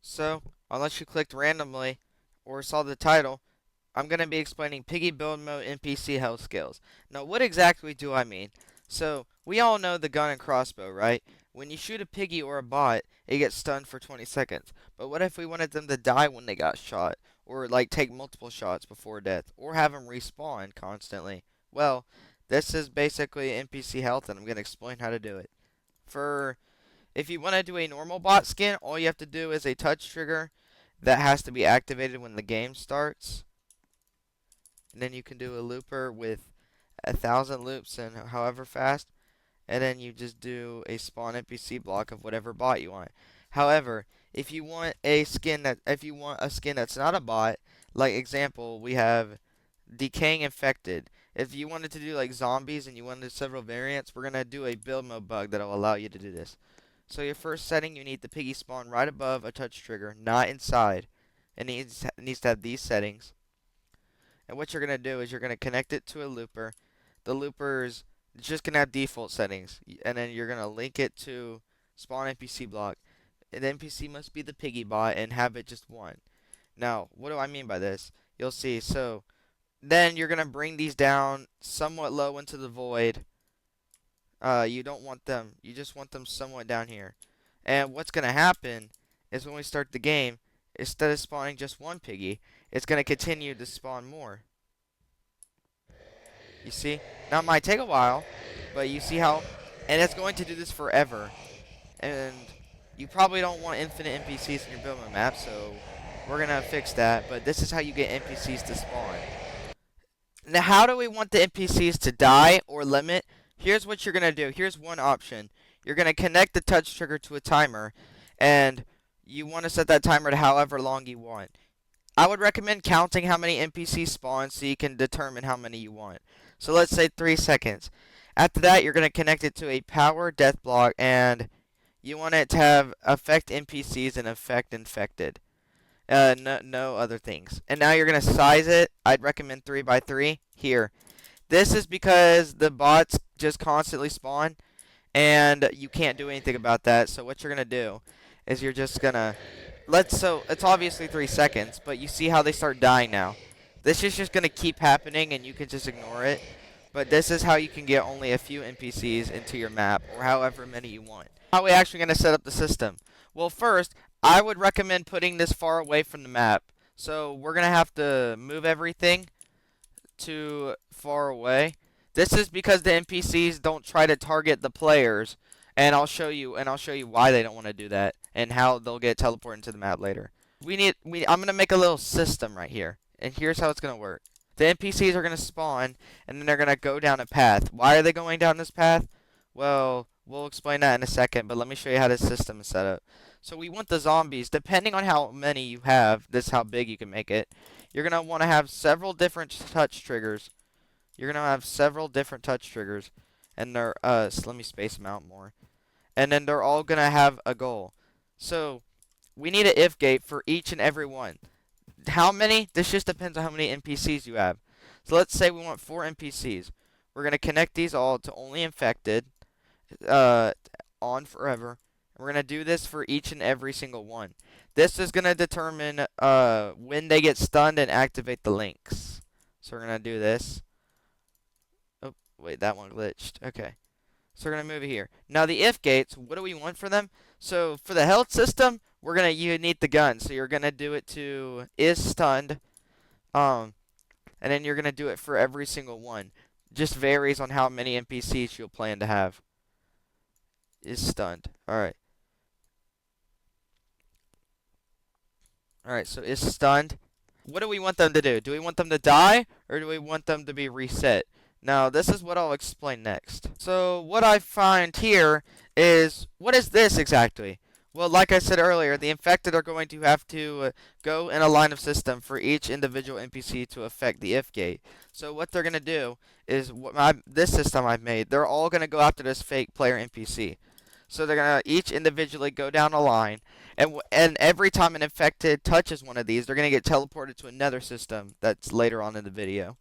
So, unless you clicked randomly or saw the title, I'm going to be explaining Piggy Build Mode NPC health skills. Now, what exactly do I mean? So, we all know the gun and crossbow, right? When you shoot a piggy or a bot, it gets stunned for 20 seconds. But what if we wanted them to die when they got shot? Or, like, take multiple shots before death? Or have them respawn constantly? Well, this is basically NPC health, and I'm going to explain how to do it. If you want to do a normal bot skin, all you have to do is a touch trigger that has to be activated when the game starts. And then you can do a looper with 1,000 loops and however fast. And then you just do a spawn NPC block of whatever bot you want. However, if you want a skin that's not a bot, like example, we have Decaying Infected. If you wanted to do like zombies and you wanted several variants, we're gonna do a build mode bug that'll allow you to do this. So your first setting, you need the piggy spawn right above a touch trigger, not inside. It needs to have these settings. And what you're going to do is you're going to connect it to a looper. The looper's just going to have default settings. And then you're going to link it to spawn NPC block. And the NPC must be the piggy bot and have it just one. Now, what do I mean by this? You'll see. So, then you're going to bring these down somewhat low into the void. You don't want them. You just want them somewhat down here. And what's going to happen is when we start the game, instead of spawning just one piggy, it's going to continue to spawn more. You see? Now, it might take a while, but you see how... And it's going to do this forever. And you probably don't want infinite NPCs in your building map, so we're going to fix that. But this is how you get NPCs to spawn. Now, how do we want the NPCs to die or limit? Here's what you're going to do. Here's one option. You're going to connect the touch trigger to a timer, and you want to set that timer to however long you want. I would recommend counting how many NPCs spawn so you can determine how many you want. So let's say 3 seconds. After that, you're going to connect it to a power death block, and you want it to have affect NPCs and affect infected. No other things. And now you're going to size it. I'd recommend 3 by 3 here. This is because the bots just constantly spawn, and you can't do anything about that. So what you're going to do is you're just going to... So it's obviously 3 seconds, but you see how they start dying now. This is just going to keep happening, and you can just ignore it. But this is how you can get only a few NPCs into your map, or however many you want. How are we actually going to set up the system? Well, first, I would recommend putting this far away from the map. So we're going to have to move everything to far away. This is because the NPCs don't try to target the players, and I'll show you why they don't want to do that and how they'll get teleported into the map later. I'm going to make a little system right here, and here's how it's going to work. The NPCs are going to spawn, and then they're going to go down a path. Why are they going down this path? Well, we'll explain that in a second, but let me show you how this system is set up. So we want the zombies, depending on how many you have, this is how big you can make it. You're going to want to have several different touch triggers. And they're, so let me space them out more. And then they're all going to have a goal. So, we need an if gate for each and every one. How many? This just depends on how many NPCs you have. So let's say we want 4 NPCs. We're going to connect these all to only infected, on forever. We're going to do this for each and every single one. This is going to determine when they get stunned and activate the links. So we're going to do this. Oh, wait, that one glitched. Okay. So we're going to move it here. Now the if gates, what do we want for them? So for the health system, you need the gun. So you're going to do it to is stunned. And then you're going to do it for every single one. Just varies on how many NPCs you'll plan to have. Is stunned. Alright. Alright, so is stunned. What do we want them to do? Do we want them to die, or do we want them to be reset? Now, this is what I'll explain next. So, what I find here is, what is this exactly? Well, like I said earlier, the infected are going to have to go in a line of system for each individual NPC to affect the if gate. So what they're going to do is, this system I've made, they're all going to go after this fake player NPC. So they're going to each individually go down a line, and every time an infected touches one of these, they're going to get teleported to another system that's later on in the video.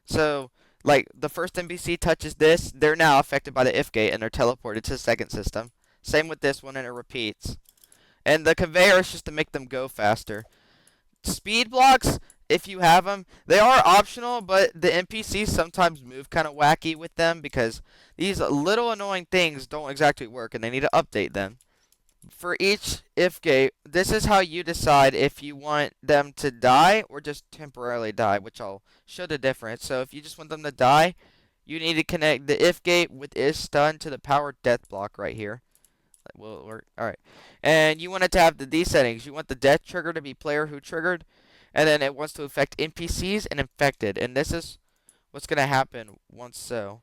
So, like, the first NPC touches this, they're now affected by the if gate, and they're teleported to the second system. Same with this one, and it repeats. And the conveyor is just to make them go faster. Speed blocks, if you have them, they are optional, but the NPCs sometimes move kind of wacky with them because these little annoying things don't exactly work and they need to update them. For each if gate, this is how you decide if you want them to die or just temporarily die, which I'll show the difference. So if you just want them to die, you need to connect the if gate with is stun to the power death block right here. Will work. Alright. And you want it to have these settings. You want the death trigger to be player who triggered, and then it wants to affect NPCs and infected. And this is what's gonna happen once so.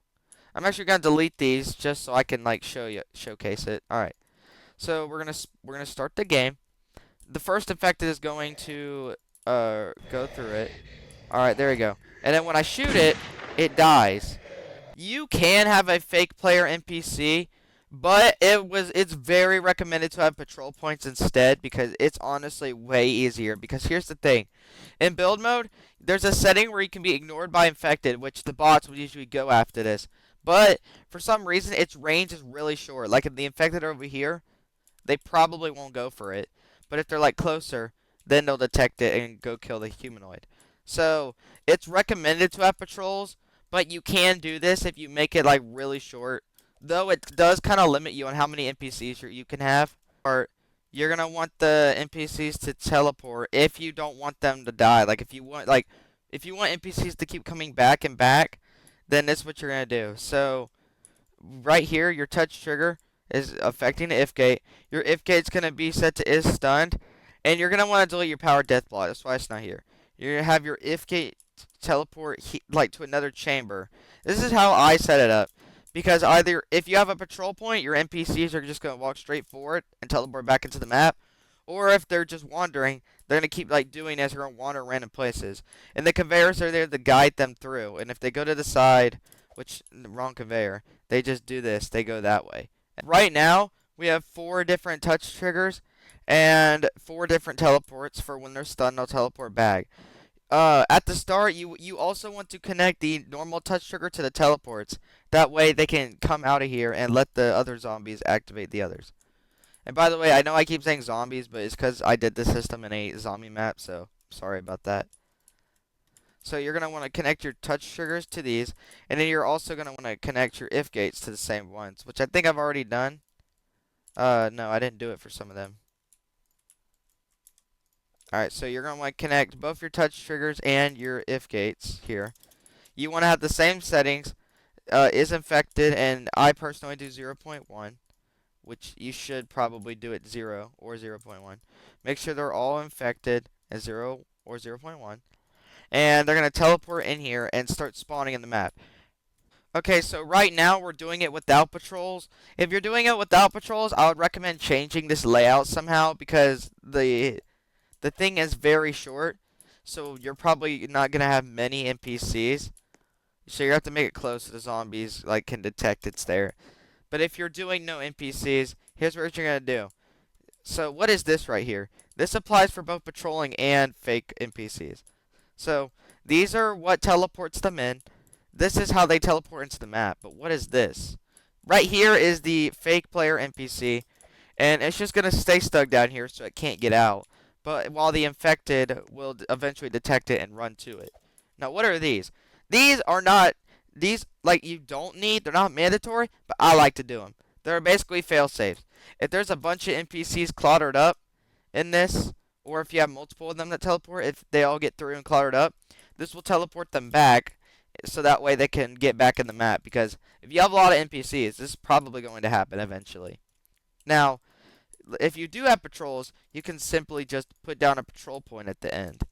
I'm actually gonna delete these just so I can like showcase it. Alright. So we're gonna start the game. The first infected is going to go through it. Alright, there we go. And then when I shoot it, it dies. You can have a fake player NPC, but it's very recommended to have patrol points instead because it's honestly way easier. Because here's the thing. In build mode, there's a setting where you can be ignored by infected, which the bots would usually go after this. But for some reason, its range is really short. Like if the infected are over here, they probably won't go for it. But if they're like closer, then they'll detect it and go kill the humanoid. So it's recommended to have patrols, but you can do this if you make it like really short. Though it does kind of limit you on how many NPCs you can have. Or you're gonna want the NPCs to teleport if you don't want them to die. If you want NPCs to keep coming back and back, then this is what you're gonna do. So right here, your touch trigger is affecting the if gate. Your if gate's gonna be set to is stunned, and you're gonna want to delete your power death block. That's why it's not here. You're gonna have your if gate teleport like to another chamber. This is how I set it up. Because either if you have a patrol point, your NPCs are just gonna walk straight forward and teleport back into the map, or if they're just wandering, they're gonna keep like doing this. They're gonna wander random places, and the conveyors are there to guide them through. And if they go to the side, which the wrong conveyor, they just do this. They go that way. Right now, we have 4 different touch triggers and 4 different teleports for when they're stunned, they'll teleport back. At the start, you also want to connect the normal touch trigger to the teleports. That way, they can come out of here and let the other zombies activate the others. And by the way, I know I keep saying zombies, but it's because I did this system in a zombie map, so sorry about that. So you're going to want to connect your touch triggers to these, and then you're also going to want to connect your if gates to the same ones, which I think I've already done. No, I didn't do it for some of them. Alright, so you're going to want to connect both your touch triggers and your if gates here. You want to have the same settings, is infected, and I personally do 0.1, which you should probably do at 0 or 0.1. Make sure they're all infected at 0 or 0.1. And they're going to teleport in here and start spawning in the map. Okay, so right now we're doing it without patrols. If you're doing it without patrols, I would recommend changing this layout somehow because the thing is very short. So you're probably not going to have many NPCs. So you have to make it close so the zombies like can detect it's there. But if you're doing no NPCs, here's what you're going to do. So what is this right here? This applies for both patrolling and fake NPCs. So these are what teleports them in. This is how they teleport into the map. But what is this? Right here is the fake player NPC. And it's just going to stay stuck down here so it can't get out. But while the infected will eventually detect it and run to it. Now what are these? These are not, like you don't need, they're not mandatory, but I like to do them. They're basically fail-safes. If there's a bunch of NPCs cluttered up in this, or if you have multiple of them that teleport, if they all get through and cluttered up, this will teleport them back so that way they can get back in the map. Because if you have a lot of NPCs, this is probably going to happen eventually. Now, if you do have patrols, you can simply just put down a patrol point at the end.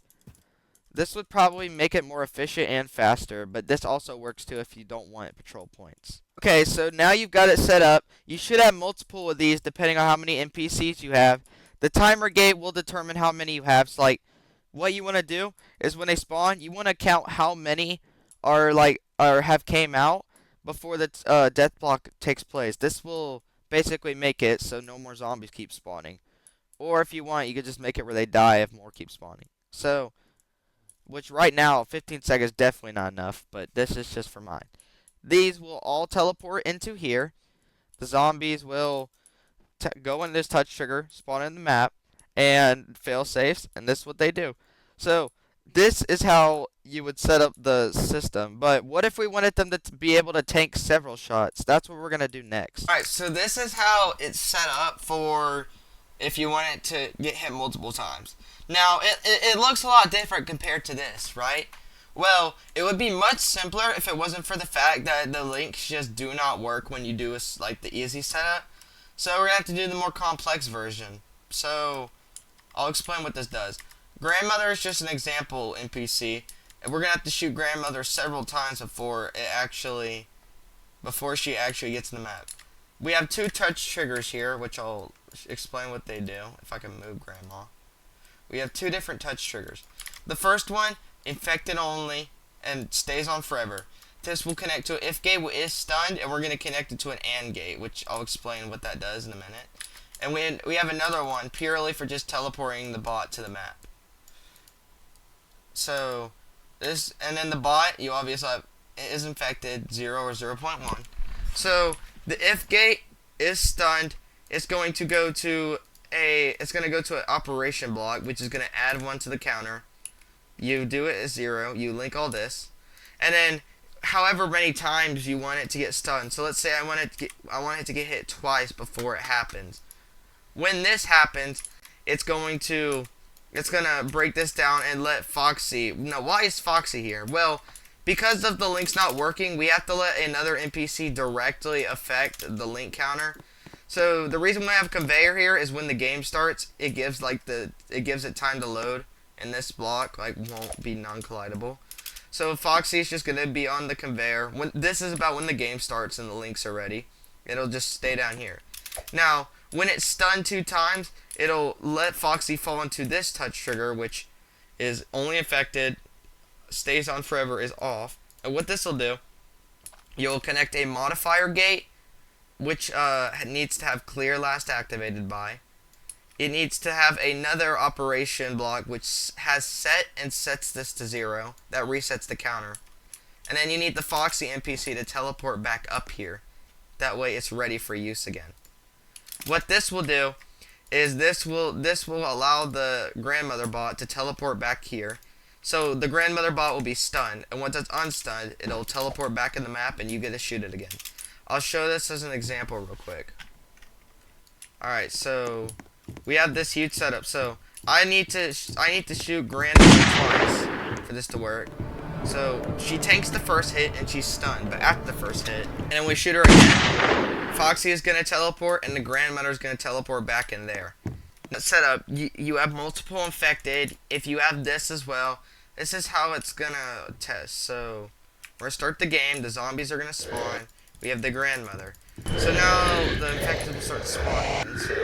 This would probably make it more efficient and faster, but this also works too if you don't want patrol points. Okay, so now you've got it set up. You should have multiple of these depending on how many NPCs you have. The timer gate will determine how many you have. So like what you want to do is when they spawn, you want to count how many are have came out before the death block takes place. This will basically make it so no more zombies keep spawning. Or if you want, you could just make it where they die if more keep spawning. So which right now, 15 seconds is definitely not enough, but this is just for mine. These will all teleport into here. The zombies will go in this touch trigger, spawn in the map, and fail safes, and this is what they do. So this is how you would set up the system. But what if we wanted them to be able to tank several shots? That's what we're gonna do next. Alright, so this is how it's set up for if you want it to get hit multiple times. Now, it looks a lot different compared to this, right? Well, it would be much simpler if it wasn't for the fact that the links just do not work when you do like the easy setup. So we're going to have to do the more complex version. So, I'll explain what this does. Grandmother is just an example NPC, and we're going to have to shoot Grandmother several times before she actually gets in the map. We have 2 touch triggers here, which I'll explain what they do, if I can move Grandma. We have 2 different touch triggers. The first one, infected only, and stays on forever. This will connect to an if gate, which is stunned, and we're going to connect it to an AND gate, which I'll explain what that does in a minute. And we have another one, purely for just teleporting the bot to the map. So, this, and then the bot, you obviously have, is infected, 0 or 0.1. So, the if gate is stunned. It's going to go to an operation block, which is going to add 1 to the counter. You do it as 0. You link all this, and then however many times you want it to get stunned. So let's say I want it to get hit twice before it happens. When this happens, it's gonna break this down and let Foxy. Now, why is Foxy here? Well, because of the links not working, we have to let another NPC directly affect the link counter. So the reason we have conveyor here is when the game starts, it gives it time to load, and this block won't be non-collidable. So Foxy is just gonna be on the conveyor. This is about when the game starts and the links are ready. It'll just stay down here. Now, when it's stunned 2 times, it'll let Foxy fall into this touch trigger, which is only affected, stays on forever, is off. And what this will do, you'll connect a modifier gate, which needs to have clear last activated by. It needs to have another operation block which has set and sets this to 0. That resets the counter. And then you need the Foxy NPC to teleport back up here. That way it's ready for use again. What this will do is this will allow the Grandmother bot to teleport back here. So the Grandmother bot will be stunned, and once it's unstunned, it'll teleport back in the map and you get to shoot it again. I'll show this as an example real quick. Alright, so we have this huge setup. So I need to shoot Grandmother twice for this to work. So she tanks the first hit and she's stunned, but after the first hit, and then we shoot her again, Foxy is gonna teleport and the Grandmother is gonna teleport back in there. That setup, you have multiple infected. If you have this as well, this is how it's gonna test. So we're gonna start the game. The zombies are gonna spawn. We have the Grandmother. So now the infected will start spawning. And so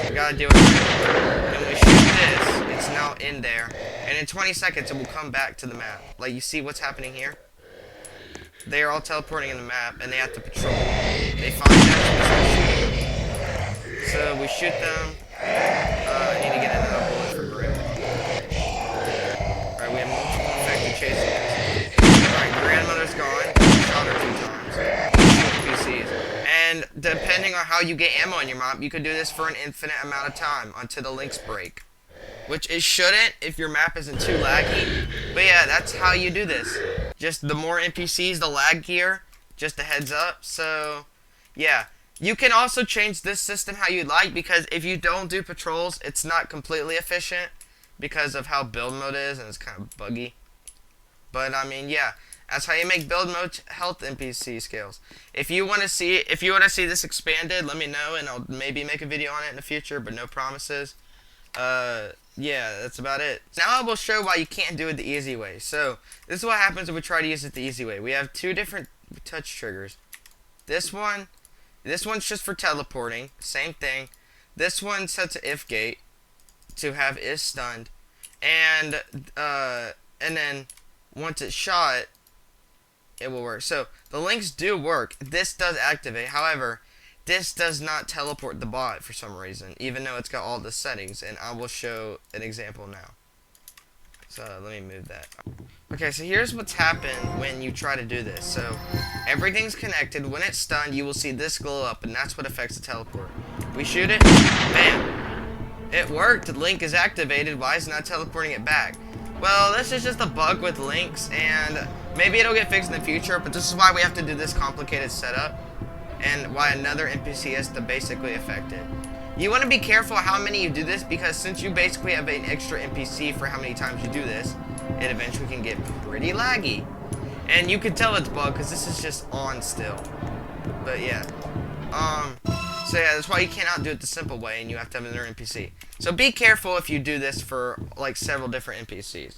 we gotta do it. And we shoot this. It's now in there. And in 20 seconds, it will come back to the map. Like, you see what's happening here? They are all teleporting in the map, and they have to patrol. They find them. So we shoot them. I need to get another bullet for Grandmother. Alright, we have multiple infected chasing us. Alright, Grandmother's gone. Shot her 2 times. NPCs. And depending on how you get ammo in your map, you can do this for an infinite amount of time until the links break. Which it shouldn't if your map isn't too laggy. But yeah, that's how you do this. Just the more NPCs, the laggier. Just a heads up. So, yeah. You can also change this system how you like, because if you don't do patrols, it's not completely efficient because of how build mode is, and it's kind of buggy. But I mean, yeah, that's how you make build mode health NPC scales. If you want to see this expanded, let me know, and I'll maybe make a video on it in the future, but no promises. Yeah, that's about it. Now I will show why you can't do it the easy way. So, this is what happens if we try to use it the easy way. We have 2 different touch triggers. This one's just for teleporting, same thing. This one sets an if gate to have is stunned, and then once it's shot, it will work. So the links do work. This does activate. However, this does not teleport the bot for some reason, even though it's got all the settings, and I will show an example now. So let me move that. Okay, so here's what's happened when you try to do this. So everything's connected. When it's stunned, you will see this glow up, and that's what affects the teleport. We shoot it, bam. It worked. Link is activated. Why is it not teleporting it back? Well, this is just a bug with links, and maybe it'll get fixed in the future, but this is why we have to do this complicated setup, and why another NPC has to basically affect it. You want to be careful how many you do this, because since you basically have an extra NPC for how many times you do this, it eventually can get pretty laggy. And you can tell it's bugged because this is just on still. But yeah. So yeah, that's why you cannot do it the simple way and you have to have another NPC. So be careful if you do this for like several different NPCs.